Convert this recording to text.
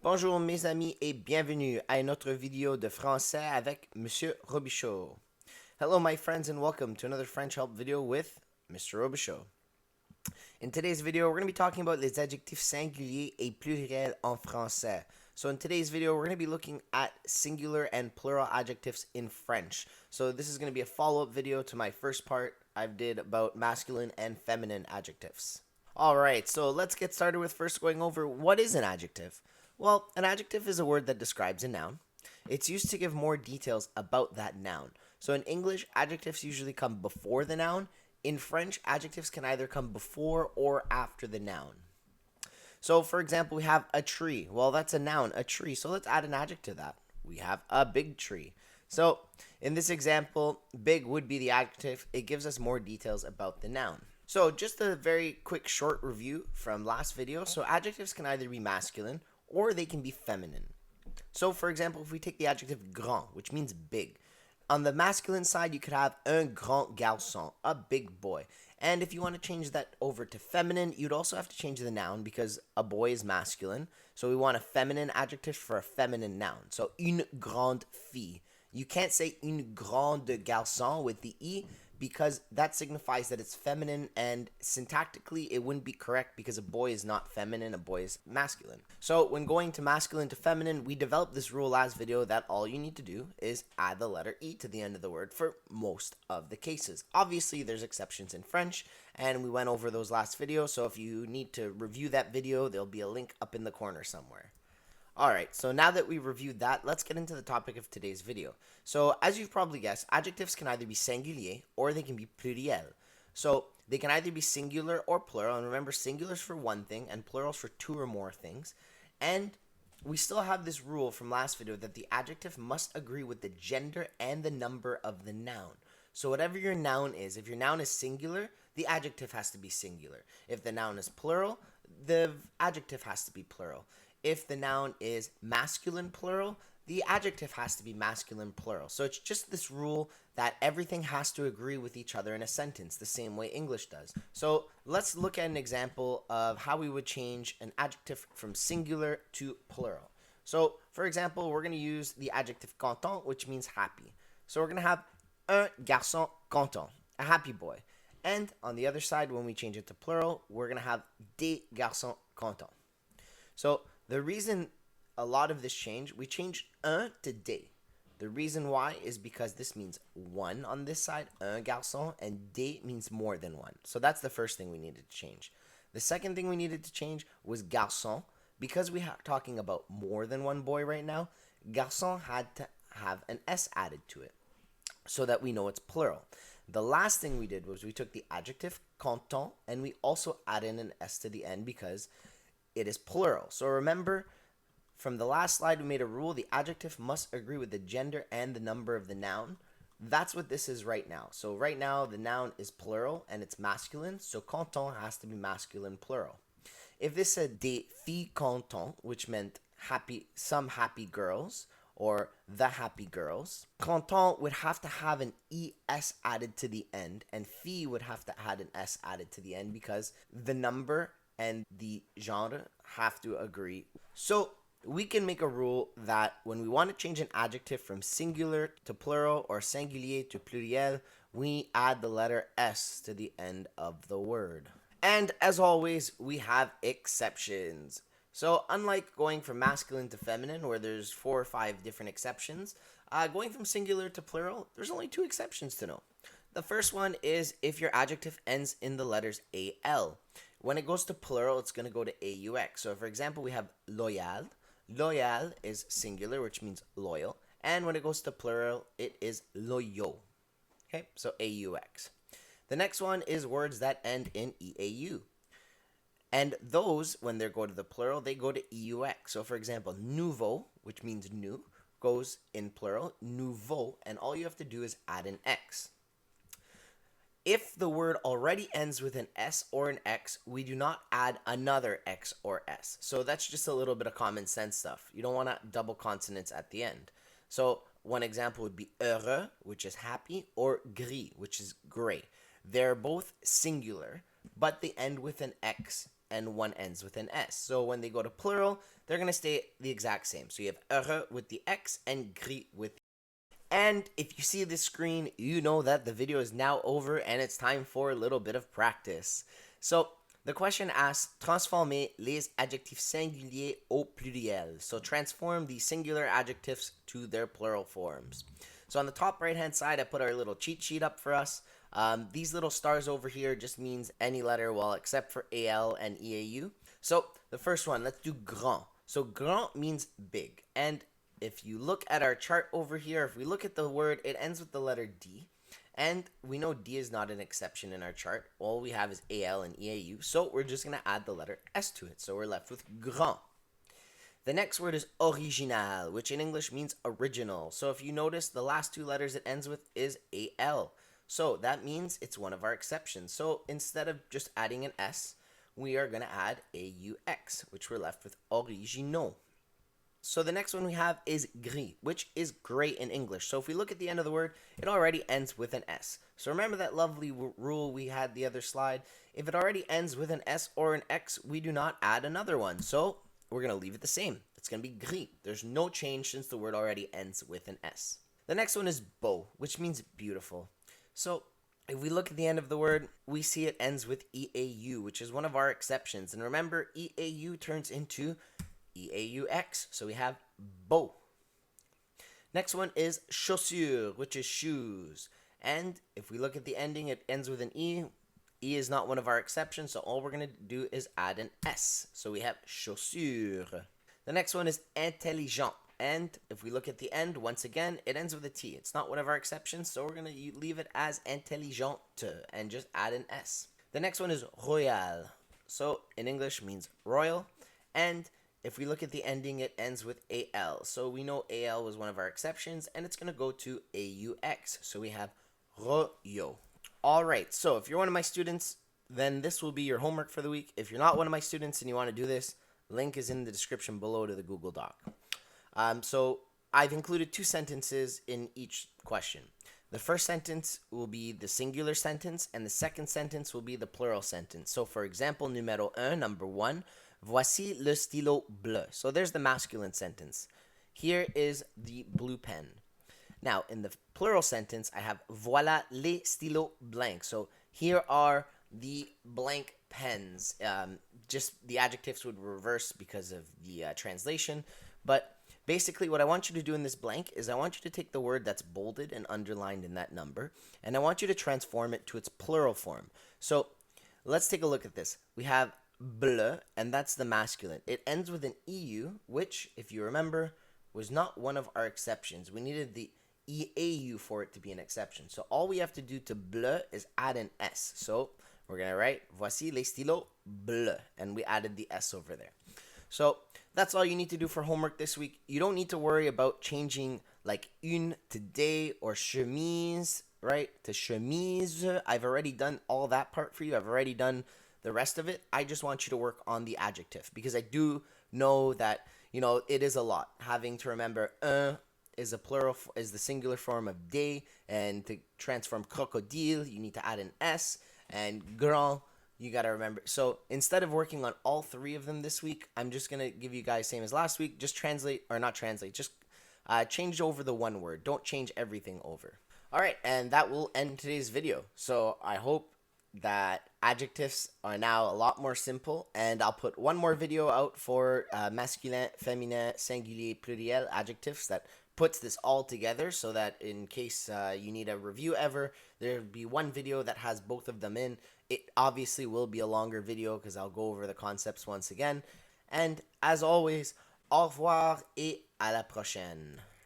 Bonjour mes amis et bienvenue à une autre vidéo de français avec Monsieur Robichaud. Hello my friends and welcome to another French help video with Mr. Robichaud. In today's video, we're going to be talking about les adjectifs singuliers et pluriels en français. So in today's video, we're going to be looking at singular and plural adjectives in French. So this is going to be a follow-up video to my first part I did about masculine and feminine adjectives. Alright, so let's get started with first going over what is an adjective. Well, an adjective is a word that describes a noun. It's used to give more details about that noun. So in English, adjectives usually come before the noun. In French, adjectives can either come before or after the noun. So, for example, we have a tree. Well, that's a noun, a tree. So let's add an adjective to that. We have a big tree. So, in this example, big would be the adjective. It gives us more details about the noun. So, just a very quick short review from last video. So, adjectives can either be masculine or they can be feminine. So, for example, if we take the adjective grand, which means big, on the masculine side, you could have un grand garçon, a big boy. And if you want to change that over to feminine, you'd also have to change the noun because a boy is masculine. So we want a feminine adjective for a feminine noun. So une grande fille. You can't say une grande garçon with the E because that signifies that it's feminine, and syntactically it wouldn't be correct because a boy is not feminine, a boy is masculine. So when going to masculine to feminine, we developed this rule last video that all you need to do is add the letter E to the end of the word for most of the cases. Obviously there's exceptions in French, and we went over those last video, so if you need to review that video, there'll be a link up in the corner somewhere. Alright, so now that we've reviewed that, let's get into the topic of today's video. So, as you've probably guessed, adjectives can either be singulier or they can be pluriel. So, they can either be singular or plural, and remember, singular is for one thing and plural is for two or more things. And we still have this rule from last video that the adjective must agree with the gender and the number of the noun. So, whatever your noun is, if your noun is singular, the adjective has to be singular. If the noun is plural, the adjective has to be plural. If the noun is masculine plural, the adjective has to be masculine plural. So it's just this rule that everything has to agree with each other in a sentence, the same way English does. So let's look at an example of how we would change an adjective from singular to plural. So, for example, we're going to use the adjective content, which means happy. So we're going to have un garçon content, a happy boy. And on the other side, when we change it to plural, we're going to have des garçons contents. So the reason a lot of this change, we changed un to des. The reason why is because this means one on this side, un garçon, and des means more than one. So that's the first thing we needed to change. The second thing we needed to change was garçon. Because we are talking about more than one boy right now, garçon had to have an S added to it so that we know it's plural. The last thing we did was we took the adjective content and we also added an S to the end because it is plural. So remember, from the last slide, we made a rule. The adjective must agree with the gender and the number of the noun. That's what this is right now. So right now, the noun is plural and it's masculine. So content has to be masculine plural. If this said des filles contentes, which meant happy, some happy girls, or the happy girls, content would have to have an ES added to the end, and fille would have to add an S added to the end because the number and the genre have to agree. So we can make a rule that when we want to change an adjective from singular to plural or singulier to pluriel, we add the letter S to the end of the word. And as always, we have exceptions. So unlike going from masculine to feminine, where there's 4 or 5 different exceptions, going from singular to plural, there's only 2 exceptions to know. The first one is if your adjective ends in the letters AL. When it goes to plural, it's going to go to AUX. So for example, we have loyal. Loyal is singular, which means loyal. And when it goes to plural, it is loyaux. Okay, so AUX. The next one is words that end in EAU. And those, when they go to the plural, they go to EUX. So for example, nouveau, which means new, goes in plural, nouveau, and all you have to do is add an X. If the word already ends with an S or an X, we do not add another X or S. So that's just a little bit of common sense stuff. You don't want to double consonants at the end. So one example would be heureux, which is happy, or gris, which is gray. They're both singular, but they end with an X and one ends with an S. So when they go to plural, they're going to stay the exact same. So you have heureux with the X and gris with the. And if you see this screen, you know that the video is now over and it's time for a little bit of practice. So the question asks, transformer les adjectifs singuliers au pluriel. So transform the singular adjectives to their plural forms. So on the top right hand side, I put our little cheat sheet up for us. These little stars over here just means any letter, well, except for AL and EAU. So the first one, let's do grand. So grand means big. And if you look at our chart over here, if we look at the word, it ends with the letter D. And we know D is not an exception in our chart. All we have is AL and EAU. So we're just going to add the letter S to it. So we're left with grand. The next word is original, which in English means original. So if you notice, the last two letters it ends with is AL. So that means it's one of our exceptions. So instead of just adding an S, we are going to add AUX, which we're left with originaux. So the next one we have is gris, which is gray in English. So if we look at the end of the word, it already ends with an S. So remember that lovely rule we had the other slide? If it already ends with an S or an X, we do not add another one. So we're going to leave it the same. It's going to be gris. There's no change since the word already ends with an S. The next one is beau, which means beautiful. So if we look at the end of the word, we see it ends with EAU, which is one of our exceptions. And remember, EAU turns into EAUX, so we have beau. Next one is chaussure, which is shoes. And if we look at the ending, it ends with an E. E is not one of our exceptions, so all we're going to do is add an S. So we have chaussure. The next one is intelligent. And if we look at the end, once again, it ends with a T. It's not one of our exceptions, so we're going to leave it as intelligente and just add an S. The next one is royal. So in English means royal. And if we look at the ending, it ends with AL. So we know AL was one of our exceptions, and it's going to go to AUX. So we have royaux. All right, so if you're one of my students, then this will be your homework for the week. If you're not one of my students and you want to do this, link is in the description below to the Google Doc. So I've included two sentences in each question. The first sentence will be the singular sentence, and the second sentence will be the plural sentence. So for example, numéro 1, number 1, voici le stylo bleu. So there's the masculine sentence. Here is the blue pen. Now, in the plural sentence, I have voilà les stylos blancs. So here are the blank pens. Just the adjectives would reverse because of the translation. But basically, what I want you to do in this blank is I want you to take the word that's bolded and underlined in that number, and I want you to transform it to its plural form. So let's take a look at this. We have bleu, and that's the masculine. It ends with an EU, which, if you remember, was not one of our exceptions. We needed the EAU for it to be an exception. So all we have to do to bleu is add an S. So we're going to write voici les stylos bleus, and we added the S over there. So that's all you need to do for homework this week. You don't need to worry about changing like une to day or chemise, right, to chemise. I've already done all that part for you. I've already done the rest of it. I just want you to work on the adjective because I do know that, you know, it is a lot. Having to remember un is a plural, is the singular form of day, and to transform crocodile, you need to add an S, and grand, you got to remember. So instead of working on all three of them this week, I'm just going to give you guys same as last week. Just translate, or not translate, just change over the one word. Don't change everything over. All right, and that will end today's video. So I hope that adjectives are now a lot more simple, and I'll put one more video out for masculin, féminin, singulier, pluriel adjectives that puts this all together, so that in case you need a review ever, there'll be one video that has both of them in. It obviously will be a longer video because I'll go over the concepts once again. And as always, au revoir et à la prochaine.